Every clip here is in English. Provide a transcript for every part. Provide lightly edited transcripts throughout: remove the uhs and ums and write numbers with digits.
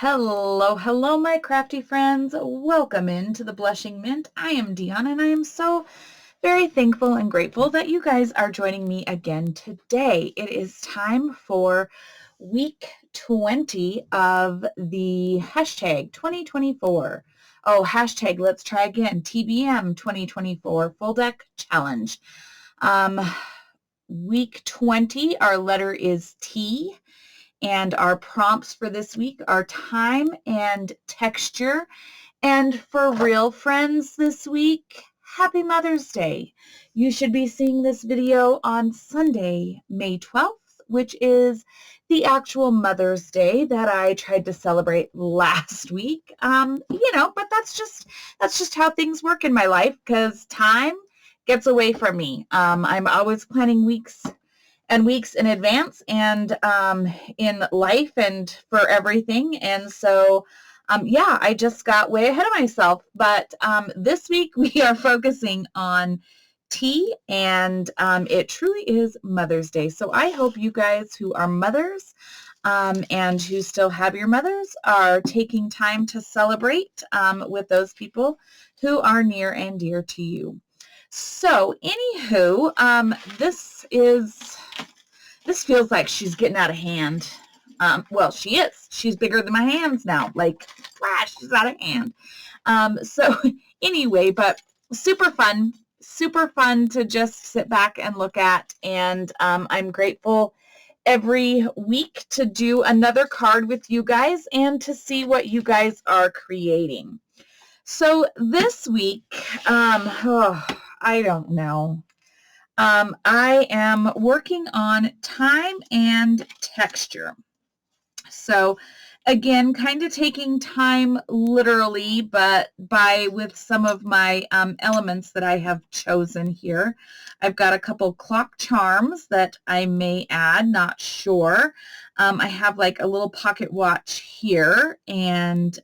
Hello, hello, my crafty friends. Welcome into the Blushing Mint. I am Dion, and I am so very thankful and grateful that you guys are joining me again today. It is time for week 20 of the hashtag 2024. Oh, hashtag let's try again, TBM 2024 Full Deck Challenge. Week 20, our letter is T. And our prompts for this week are time and texture. And for real friends this week, happy Mother's Day. You should be seeing this video on Sunday, May 12th, which is the actual Mother's Day that I tried to celebrate last week. But that's just how things work in my life because time gets away from me. I'm always planning weeks in advance and in life and for everything. And so, I just got way ahead of myself. But this week we are focusing on tea, and it truly is Mother's Day. So I hope you guys who are mothers and who still have your mothers are taking time to celebrate with those people who are near and dear to you. So anywho, this feels like she's getting out of hand. Well, she is. She's bigger than my hands now. Like, flash, she's out of hand. So anyway, but super fun to just sit back and look at. And I'm grateful every week to do another card with you guys and to see what you guys are creating. So this week, I don't know. I am working on time and texture. So again, kind of taking time literally, but with some of my elements that I have chosen here. I've got a couple clock charms that I may add, not sure. I have like a little pocket watch here, and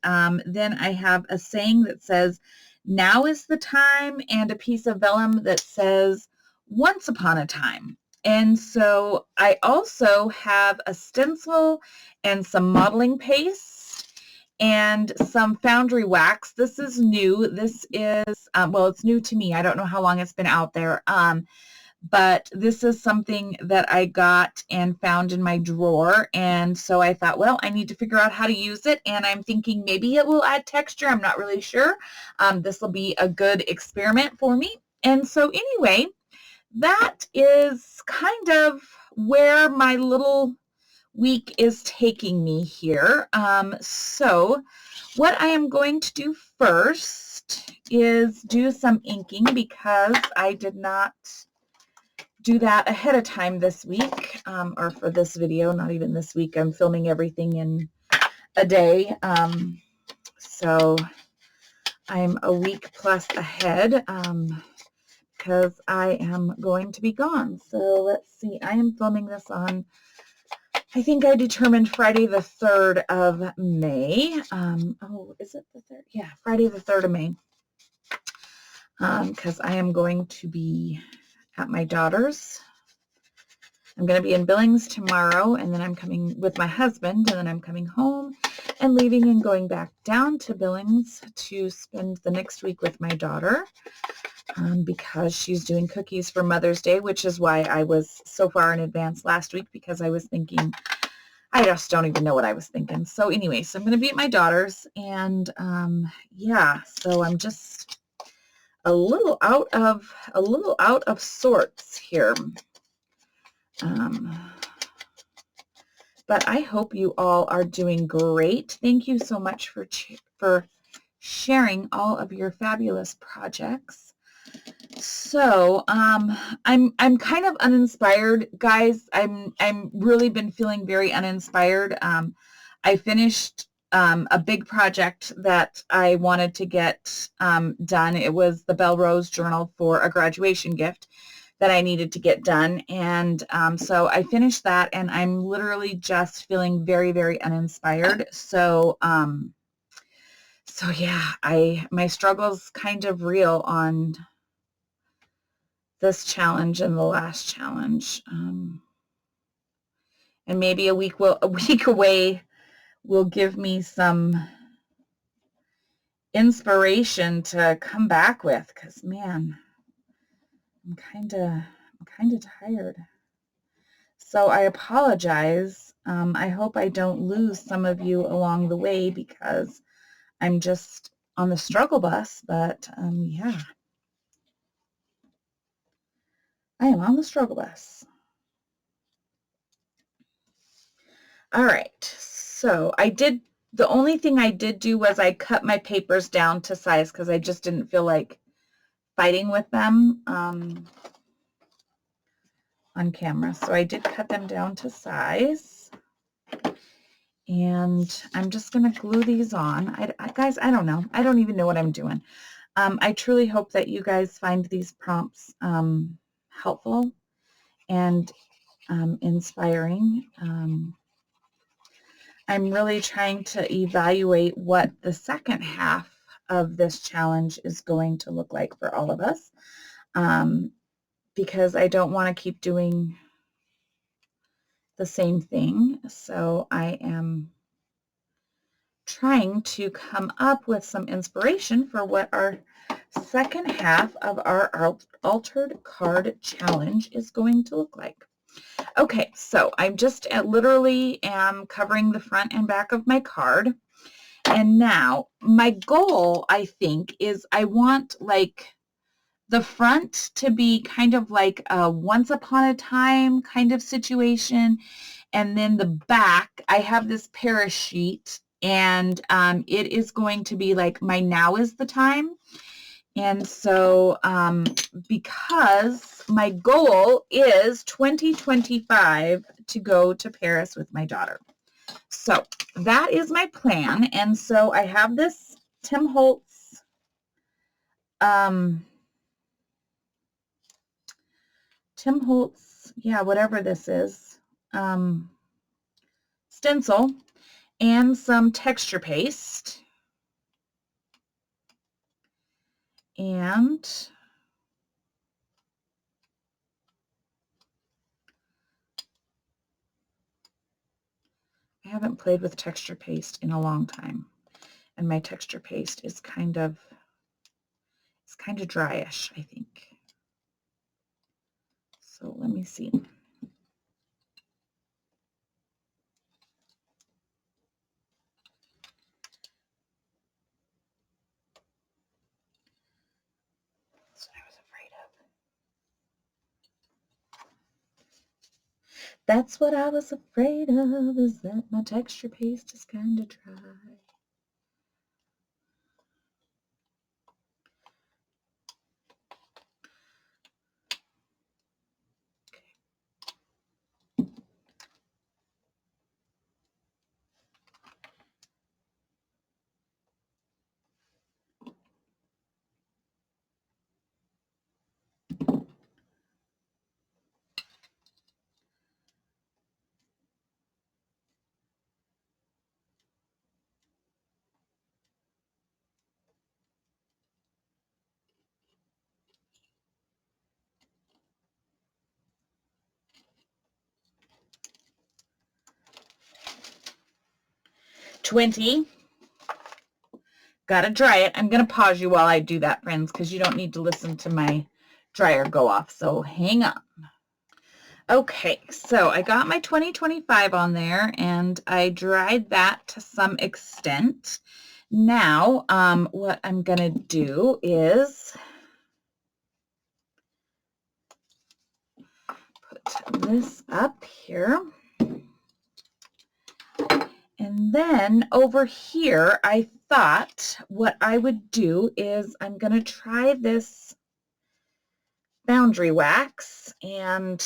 then I have a saying that says, "Now is the time," and a piece of vellum that says, "Once upon a time." And so I also have a stencil and some modeling paste and some foundry wax. This is new. This is, it's new to me. I don't know how long it's been out there. But this is something that I got and found in my drawer. And so I thought, well, I need to figure out how to use it. And I'm thinking maybe it will add texture. I'm not really sure. This will be a good experiment for me. And so anyway, that is kind of where my little week is taking me here. So what I am going to do first is do some inking because I did not do that ahead of time this week, or for this video, not even this week. I'm filming everything in a day. So I'm a week plus ahead. Because I am going to be gone. So let's see, I am filming this on, I think I determined Friday the 3rd of May. Is it the 3rd? Yeah, Friday the 3rd of May. Because I am going to be at my daughter's. I'm going to be in Billings tomorrow, and then I'm coming with my husband, and then I'm coming home and leaving and going back down to Billings to spend the next week with my daughter. Because she's doing cookies for Mother's Day, which is why I was so far in advance last week, because I was thinking, I just don't even know what I was thinking. So anyway, so I'm going to be at my daughter's, and so I'm just a little out of sorts here. But I hope you all are doing great. Thank you so much for sharing all of your fabulous projects. So I'm kind of uninspired, guys. I'm really been feeling very uninspired. I finished a big project that I wanted to get done. It was the Belle Rose Journal for a graduation gift that I needed to get done, and so I finished that, and I'm literally just feeling very, very uninspired. So yeah, my struggle's kind of real on this challenge and the last challenge, and maybe a week away will give me some inspiration to come back with, because man, I'm kind of tired. So I apologize. I hope I don't lose some of you along the way because I'm just on the struggle bus, but yeah, I am on the struggle bus. All right, so the only thing I did do was I cut my papers down to size because I just didn't feel like fighting with them on camera. So I did cut them down to size. And I'm just going to glue these on. Guys, I don't know. I don't even know what I'm doing. I truly hope that you guys find these prompts helpful and inspiring. I'm really trying to evaluate what the second half of this challenge is going to look like for all of us, because I don't want to keep doing the same thing. So I am trying to come up with some inspiration for what our second half of our altered card challenge is going to look like. Okay, so I'm just literally am covering the front and back of my card. And now my goal, I think, is I want like the front to be kind of like a once upon a time kind of situation. And then the back, I have this Paris sheet, and it is going to be like my now is the time. And so because my goal is 2025 to go to Paris with my daughter. So that is my plan. And so I have this Tim Holtz yeah, whatever this is, stencil and some texture paste. And I haven't played with texture paste in a long time. And my texture paste is kind of dryish, I think. So let me see. That's what I was afraid of, is that my texture paste is kind of dry. Gotta dry it. I'm gonna pause you while I do that, friends, because you don't need to listen to my dryer go off. So hang on. Okay, so I got my 2025 on there, and I dried that to some extent. Now, what I'm gonna do is put this up here. And then over here, I thought what I would do is I'm going to try this boundary wax, and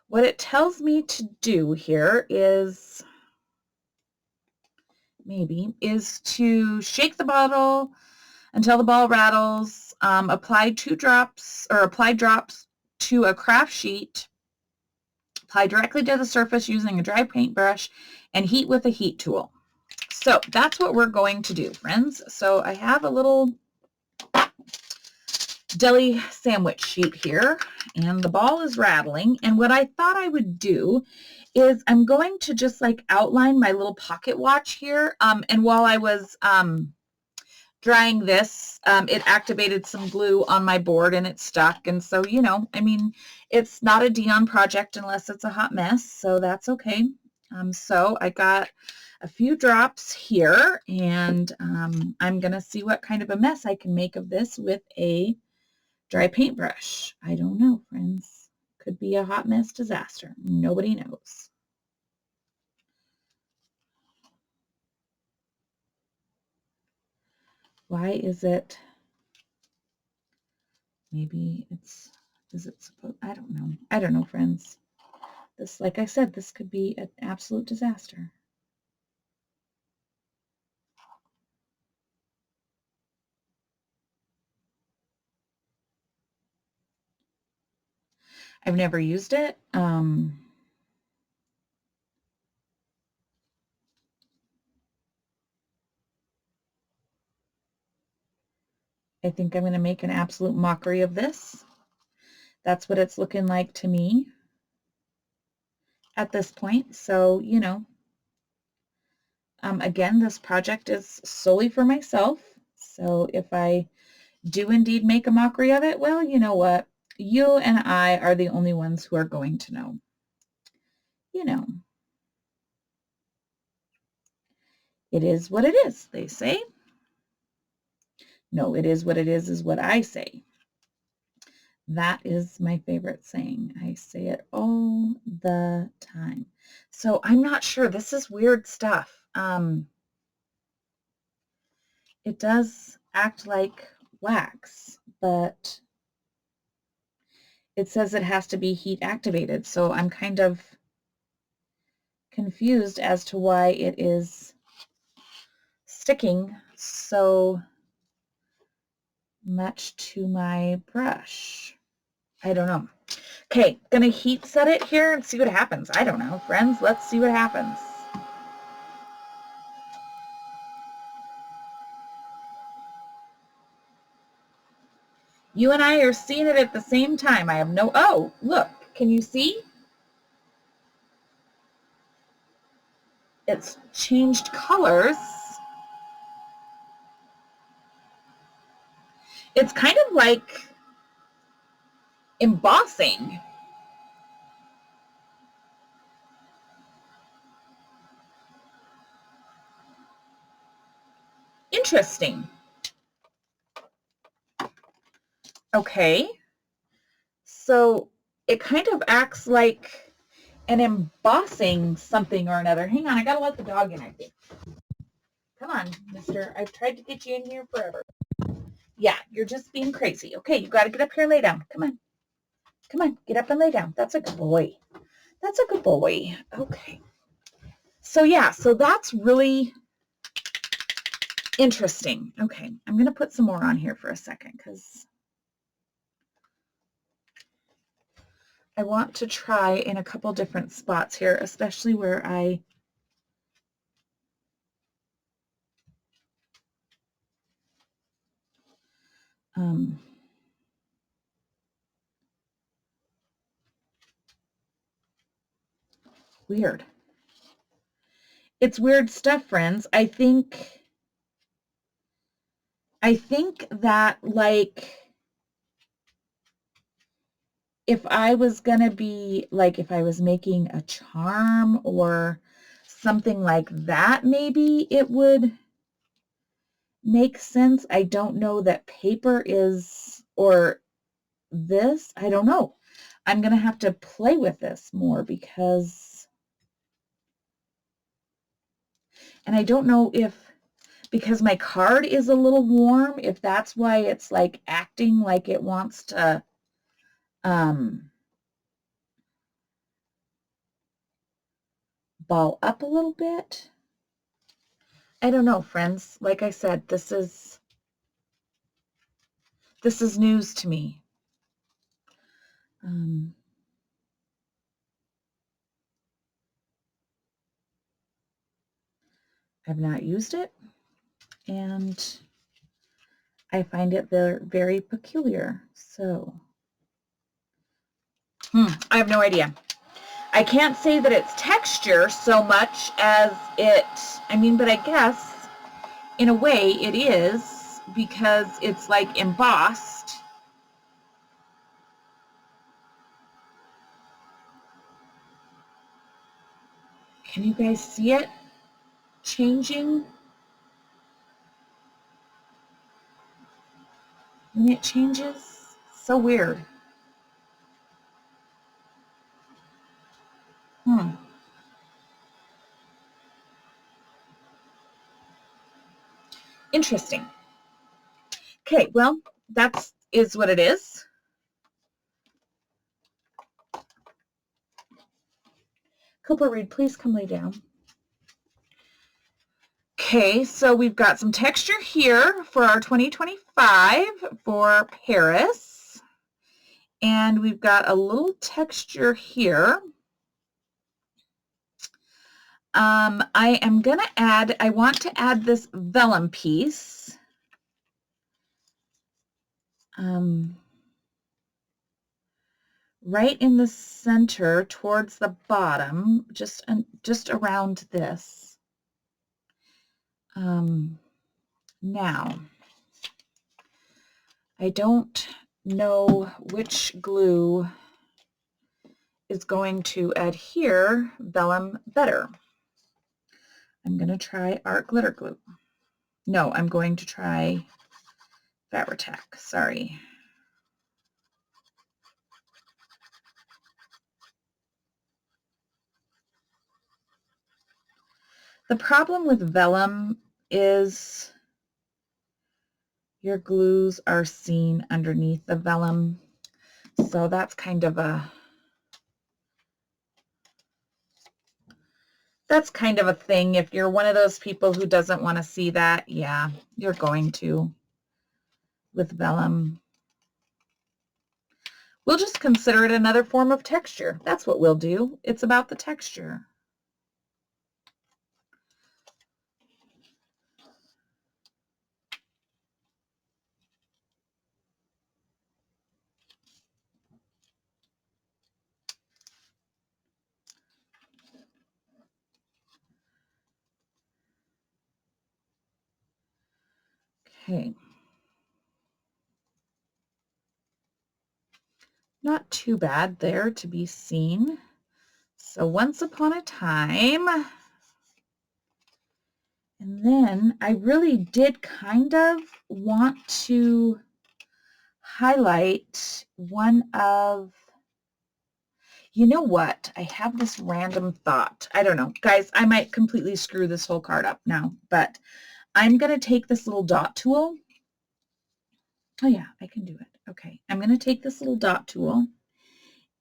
what it tells me to do here is to shake the bottle until the ball rattles, apply drops to a craft sheet, apply directly to the surface using a dry paintbrush, and heat with a heat tool. So that's what we're going to do, friends. So I have a little deli sandwich sheet here, and the ball is rattling. And what I thought I would do is I'm going to just like outline my little pocket watch here. And while I was drying this, it activated some glue on my board and it stuck. And so, you know, I mean, it's not a Dion project unless it's a hot mess, so that's okay. So I got a few drops here, and I'm going to see what kind of a mess I can make of this with a dry paintbrush. I don't know, friends. Could be a hot mess disaster. Nobody knows. Why is it? Maybe it's, is it supposed, I don't know. I don't know, friends. This, like I said, this could be an absolute disaster. I've never used it. I think I'm going to make an absolute mockery of this. That's what it's looking like to me at this point. So, you know, again, this project is solely for myself. So if I do indeed make a mockery of it, well, you know what? You and I are the only ones who are going to know. You know, it is what it is, they say. No, it is what it is what I say. That is my favorite saying. I say it all the time. So I'm not sure. This is weird stuff. It does act like wax, but it says it has to be heat activated. So I'm kind of confused as to why it is sticking so much to my brush. I don't know. Okay, gonna heat set it here and see what happens. I don't know, friends. Let's see what happens. You and I are seeing it at the same time. I have no, oh, look, can you see? It's changed colors. It's kind of like embossing. Interesting. Okay. So it kind of acts like an embossing something or another. Hang on, I gotta let the dog in, I think. Come on, mister. I've tried to get you in here forever. Yeah, you're just being crazy. Okay, you gotta get up here and lay down. Come on. Come on, get up and lay down. That's a good boy. That's a good boy. Okay. So yeah, so that's really interesting. Okay, I'm going to put some more on here for a second because I want to try in a couple different spots here, especially where I weird. It's weird stuff, friends. I think that, like, if I was going to be, like, if I was making a charm or something like that, maybe it would make sense. I don't know that paper is, or this, I don't know. I'm going to have to play with this more because, and I don't know if, because my card is a little warm, if that's why it's like acting like it wants to ball up a little bit. I don't know, friends. Like I said, this is news to me. I've not used it, and I find it very peculiar. So, I have no idea. I can't say that it's texture so much as it, I mean, but I guess in a way it is, because it's like embossed. Can you guys see it changing? When it changes? So weird. Interesting. Okay, well, that is what it is. Cooper Reed, please come lay down. Okay, so we've got some texture here for our 2025 for Paris. And we've got a little texture here. I am going to add, I want to add this vellum piece. Right in the center towards the bottom, just around this. Now, I don't know which glue is going to adhere vellum better. I'm going to try Art Glitter Glue. No, I'm going to try Fabri-Tac. Sorry. The problem with vellum is your glues are seen underneath the vellum. So that's kind of a thing. If you're one of those people who doesn't want to see that, yeah, you're going to with vellum. We'll just consider it another form of texture. That's what we'll do. It's about the texture. Okay. Not too bad there to be seen. So once upon a time, and then I really did kind of want to highlight one of, you know what? I have this random thought. I don't know. Guys, I might completely screw this whole card up now, but I'm going to take this little dot tool. Oh yeah, I can do it. Okay. I'm going to take this little dot tool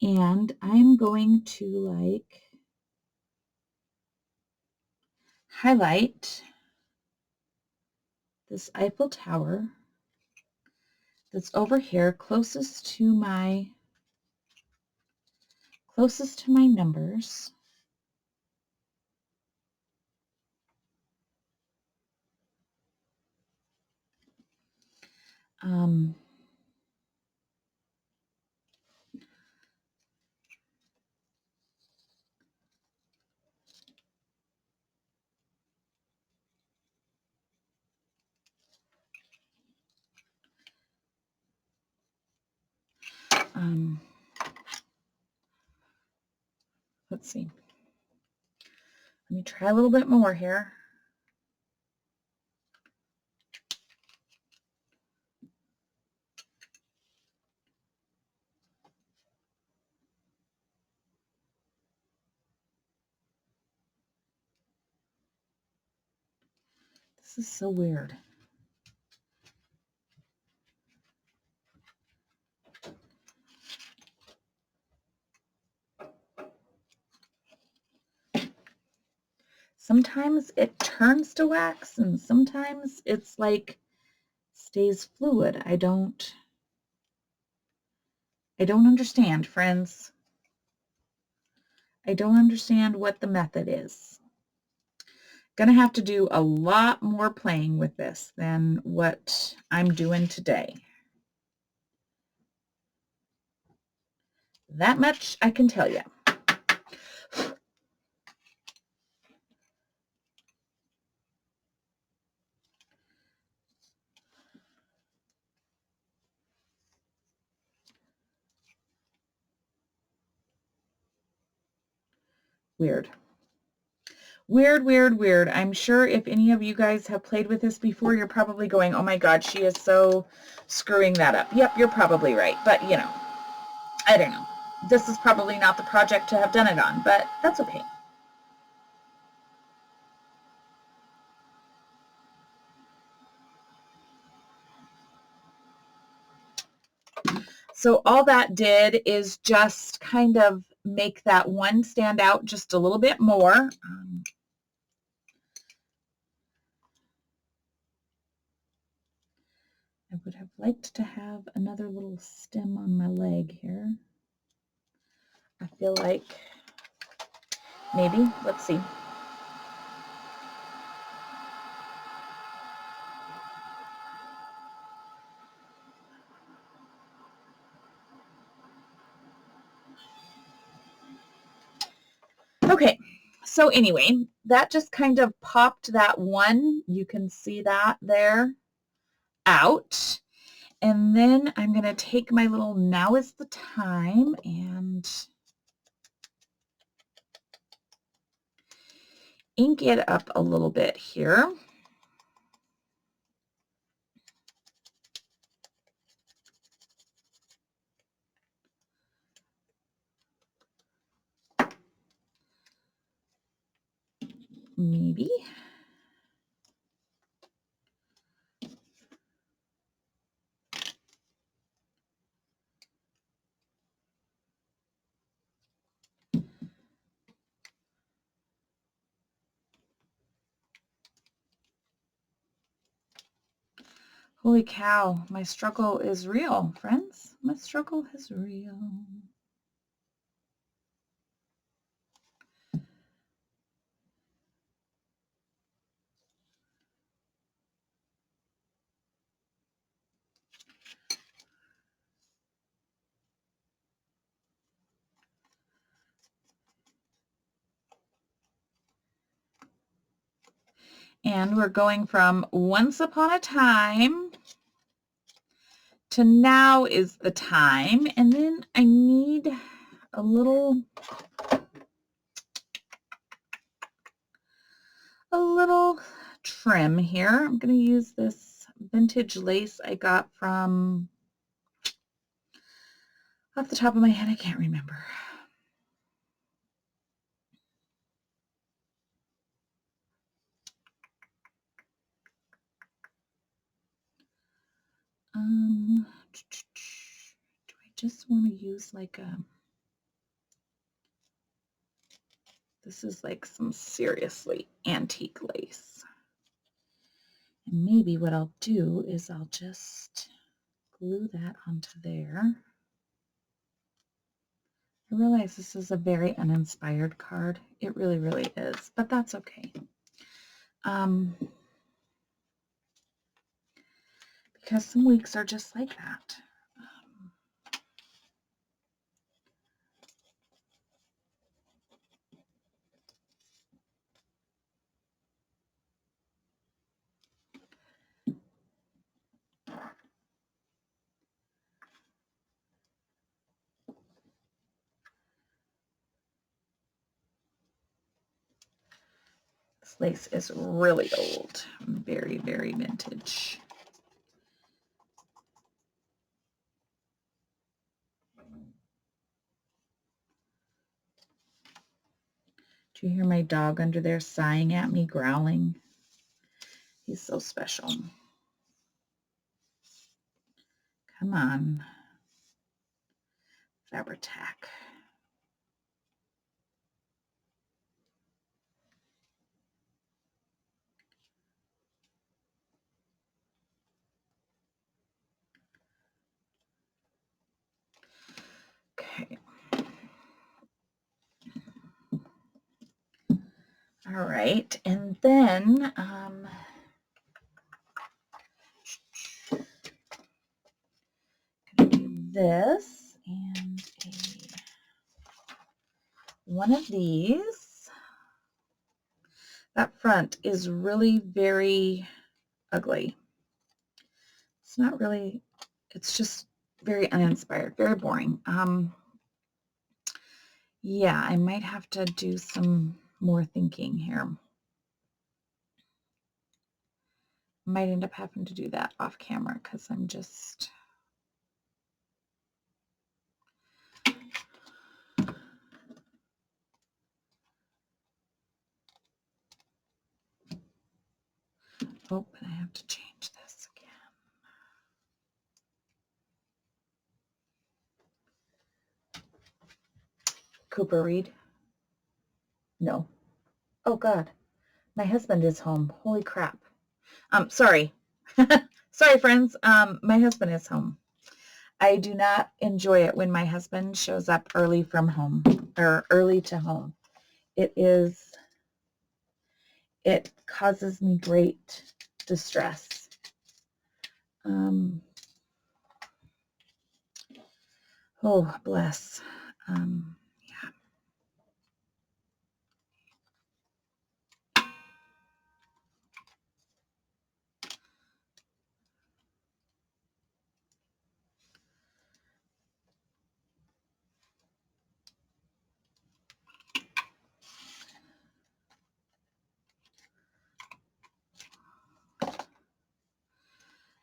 and I'm going to highlight this Eiffel Tower that's over here closest to my numbers. Let's see. Let me try a little bit more here. This is so weird. Sometimes it turns to wax and sometimes it's like stays fluid. I don't understand, friends. I don't understand what the method is. Gonna have to do a lot more playing with this than what I'm doing today. That much I can tell you. Weird. Weird, weird, weird. I'm sure if any of you guys have played with this before, you're probably going, oh my God, she is so screwing that up. Yep, you're probably right. But, you know, I don't know. This is probably not the project to have done it on, but that's okay. So all that did is just kind of make that one stand out just a little bit more. I would have liked to have another little stem on my leg here. I feel like maybe, let's see. Okay, so anyway, that just kind of popped that one. You can see that there out. And then I'm going to take my little Now is the Time and ink it up a little bit here. Maybe. Holy cow, my struggle is real, friends. My struggle is real. And we're going from Once Upon a Time to Now is the Time. And then I need a little trim here. I'm going to use this vintage lace I got from, off the top of my head, I can't remember. Do I just want to use like a, this is like some seriously antique lace. And maybe what I'll do is I'll just glue that onto there. I realize this is a very uninspired card. It really, really is, but that's okay. Because some weeks are just like that. This lace is really old, very, very vintage. Do you hear my dog under there sighing at me, growling? He's so special. Come on. Fabri-Tac. Okay. All right, and then gonna do this and one of these. That front is really very ugly. It's not really, it's just very uninspired, very boring. Yeah, I might have to do some more thinking here. Might end up having to do that off camera because I'm just... Oh, but I have to change this again. Cooper Reed? No. Oh, God. My husband is home. Holy crap. Sorry. Sorry, friends. My husband is home. I do not enjoy it when my husband shows up early from home, or early to home. It causes me great distress. Oh, bless. Yeah.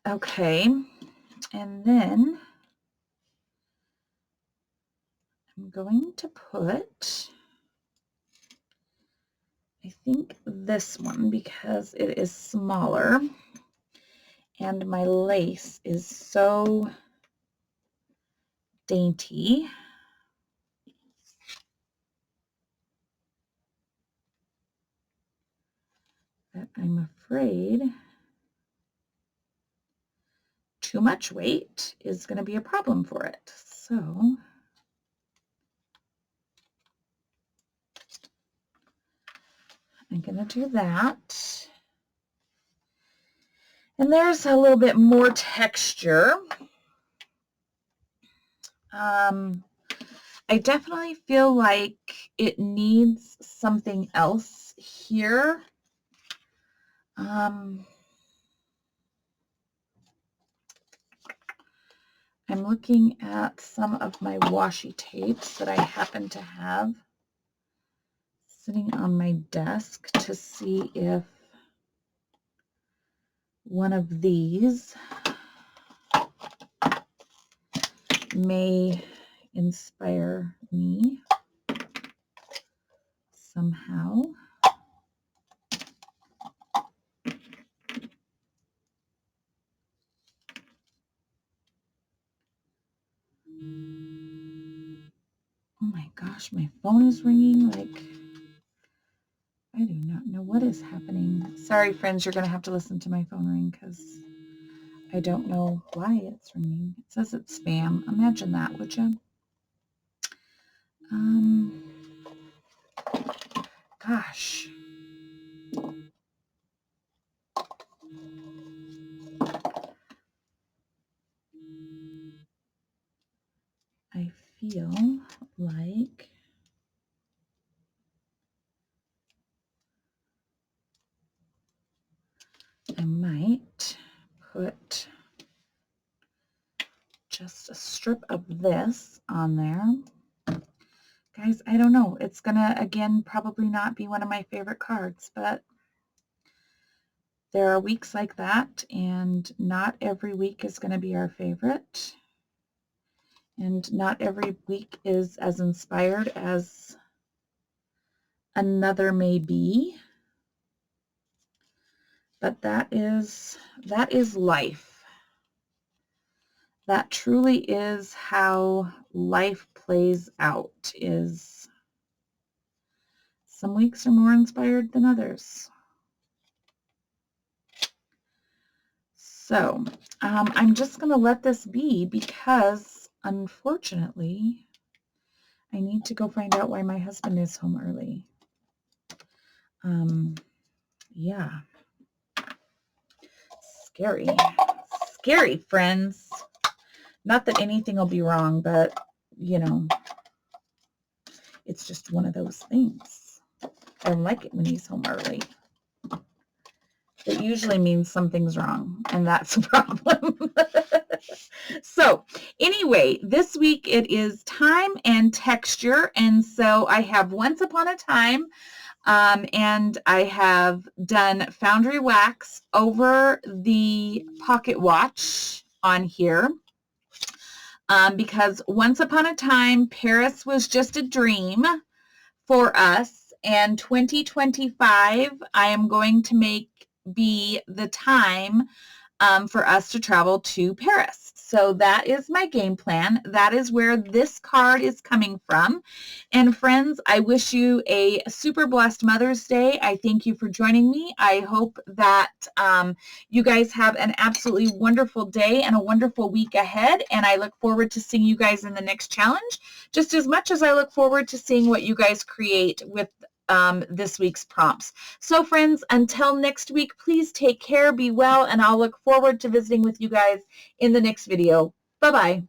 Okay, and then I'm going to put, I think, this one because it is smaller and my lace is so dainty. That I'm afraid too much weight is going to be a problem for it. So I'm going to do that. And there's a little bit more texture. I definitely feel like it needs something else here. I'm looking at some of my washi tapes that I happen to have sitting on my desk to see if one of these may inspire me somehow. Oh my gosh, my phone is ringing like I do not know what is happening. Sorry, friends, you're going to have to listen to my phone ring because I don't know why it's ringing. It says it's spam. Imagine that, would you? Gosh. I feel like I might put just a strip of this on there. Guys, I don't know. It's going to, again, probably not be one of my favorite cards, but there are weeks like that, and not every week is going to be our favorite. And not every week is as inspired as another may be. But that is life. That truly is how life plays out, is some weeks are more inspired than others. So I'm just going to let this be because, unfortunately, I need to go find out why my husband is home early. Yeah. Scary. Scary, friends. Not that anything will be wrong, but, you know, it's just one of those things. I don't like it when he's home early. it usually means something's wrong, and that's a problem. So anyway, this week it is time and texture, and so I have Once Upon a Time, and I have done Foundry Wax over the pocket watch on here, because Once Upon a Time, Paris was just a dream for us, and 2025 I am going to make be the time for us to travel to Paris. So that is my game plan. That is where this card is coming from. And friends, I wish you a super blessed Mother's Day. I thank you for joining me. I hope that you guys have an absolutely wonderful day and a wonderful week ahead. And I look forward to seeing you guys in the next challenge, just as much as I look forward to seeing what you guys create with this week's prompts. So friends, until next week, please take care, be well, and I'll look forward to visiting with you guys in the next video. Bye-bye.